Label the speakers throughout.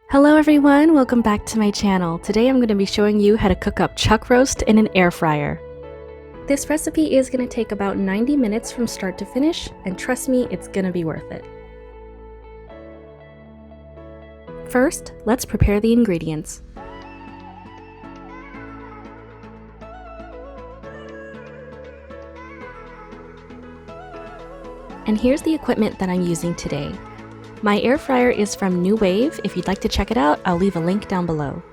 Speaker 1: Hello everyone, welcome back to my channel. Today I'm going to be showing you how to cook up chuck roast in an air fryer. This recipe is going to take about 90 minutes from start to finish, and trust me, it's going to be worth it. First, let's prepare the ingredients. And here's the equipment that I'm using today. My air fryer is from New Wave. If you'd like to check it out, I'll leave a link down below.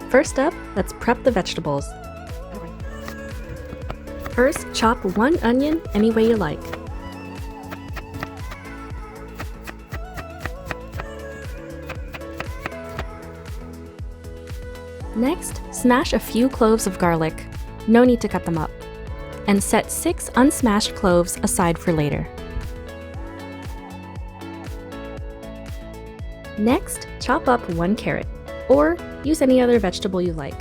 Speaker 1: First up, let's prep the vegetables. First, chop one onion any way you like. Next, smash a few cloves of garlic. No need to cut them up. And set 6 unsmashed cloves aside for later. Next, chop up 1 carrot, or use any other vegetable you like.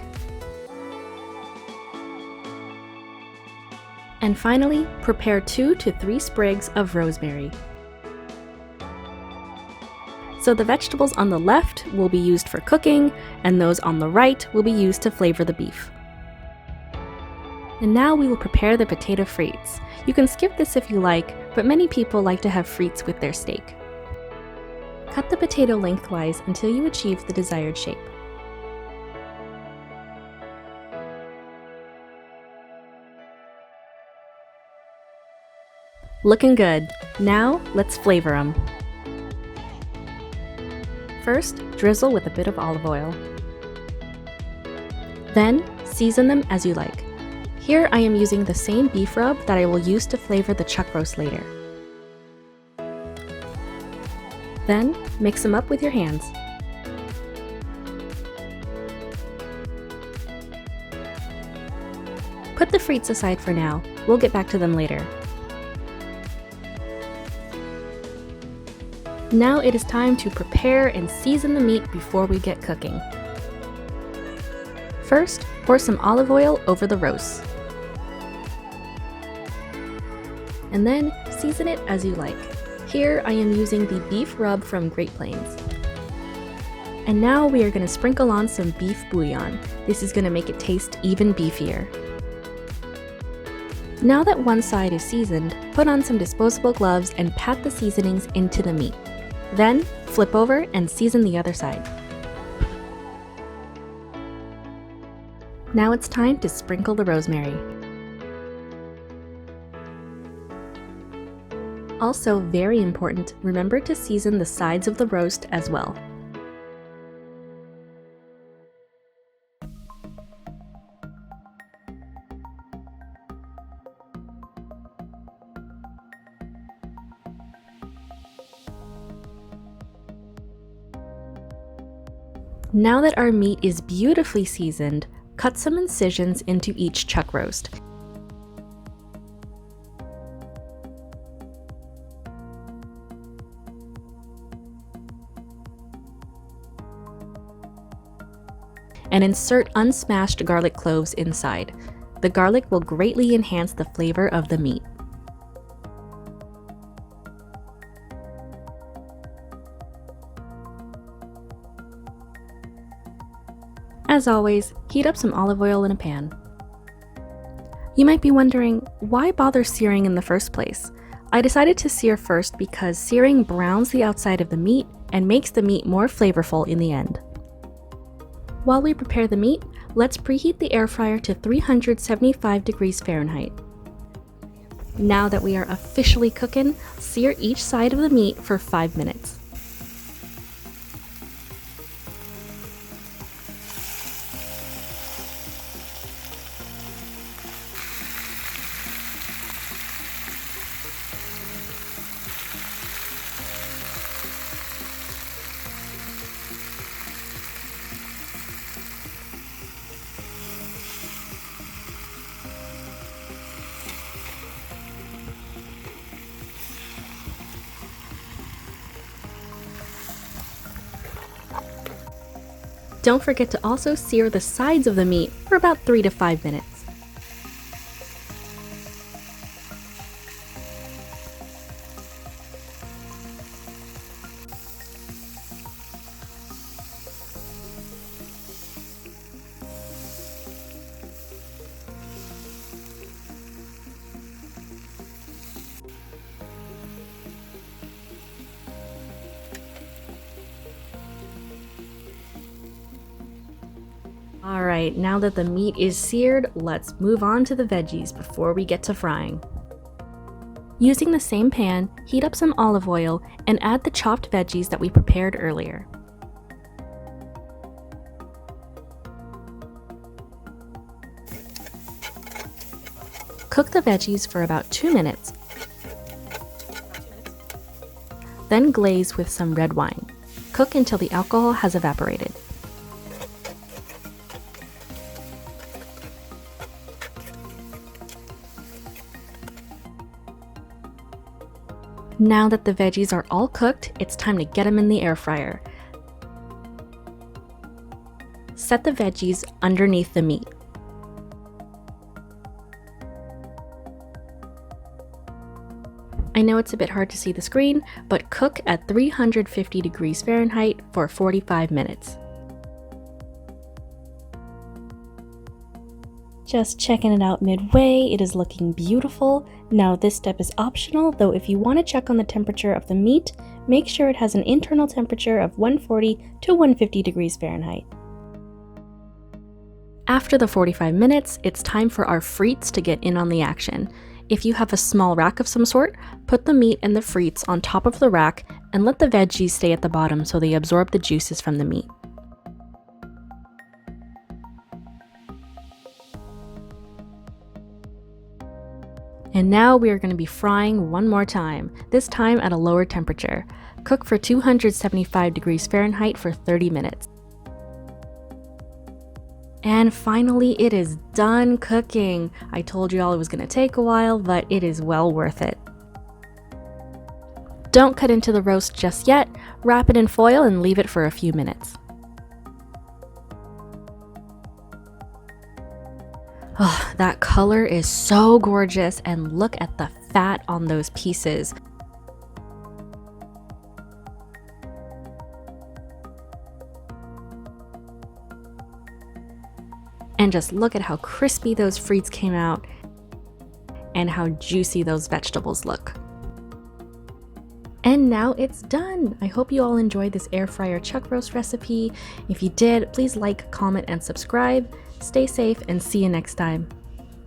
Speaker 1: And finally, prepare 2 to 3 sprigs of rosemary. So the vegetables on the left will be used for cooking, and those on the right will be used to flavor the beef. And now we will prepare the potato frites. You can skip this if you like, but many people like to have frites with their steak. Cut the potato lengthwise until you achieve the desired shape. Looking good. Now, let's flavor them. First, drizzle with a bit of olive oil. Then, season them as you like. Here I am using the same beef rub that I will use to flavor the chuck roast later. Then, mix them up with your hands. Put the frites aside for now. We'll get back to them later. Now it is time to prepare and season the meat before we get cooking. First, pour some olive oil over the roast. And then, season it as you like. Here I am using the beef rub from Great Plains. And now we are going to sprinkle on some beef bouillon. This is going to make it taste even beefier. Now that one side is seasoned, put on some disposable gloves and pat the seasonings into the meat. Then, flip over and season the other side. Now it's time to sprinkle the rosemary. Also, very important, remember to season the sides of the roast as well. Now that our meat is beautifully seasoned, cut some incisions into each chuck roast. And insert unsmashed garlic cloves inside. The garlic will greatly enhance the flavor of the meat. As always, heat up some olive oil in a pan. You might be wondering, why bother searing in the first place? I decided to sear first because searing browns the outside of the meat and makes the meat more flavorful in the end. While we prepare the meat, let's preheat the air fryer to 375 degrees Fahrenheit. Now that we are officially cooking, sear each side of the meat for 5 minutes. Don't forget to also sear the sides of the meat for about 3 to 5 minutes. Alright, now that the meat is seared, let's move on to the veggies before we get to frying. Using the same pan, heat up some olive oil and add the chopped veggies that we prepared earlier. Cook the veggies for about 2 minutes. Then glaze with some red wine. Cook until the alcohol has evaporated. Now that the veggies are all cooked, it's time to get them in the air fryer. Set the veggies underneath the meat. I know it's a bit hard to see the screen, but cook at 350 degrees Fahrenheit for 45 minutes. Just checking it out midway, it is looking beautiful. Now this step is optional, though if you want to check on the temperature of the meat, make sure it has an internal temperature of 140 to 150 degrees Fahrenheit. After the 45 minutes, it's time for our frites to get in on the action. If you have a small rack of some sort, put the meat and the frites on top of the rack and let the veggies stay at the bottom so they absorb the juices from the meat. And now we are going to be frying one more time, this time at a lower temperature. Cook for 275 degrees Fahrenheit for 30 minutes. And finally, it is done cooking. I told you all it was going to take a while, but it is well worth it. Don't cut into the roast just yet. Wrap it in foil and leave it for a few minutes. Oh, that color is so gorgeous, and look at the fat on those pieces. And just look at how crispy those frites came out and how juicy those vegetables look. And now it's done! I hope you all enjoyed this air fryer chuck roast recipe. If you did, please like, comment, and subscribe. Stay safe and see you next time.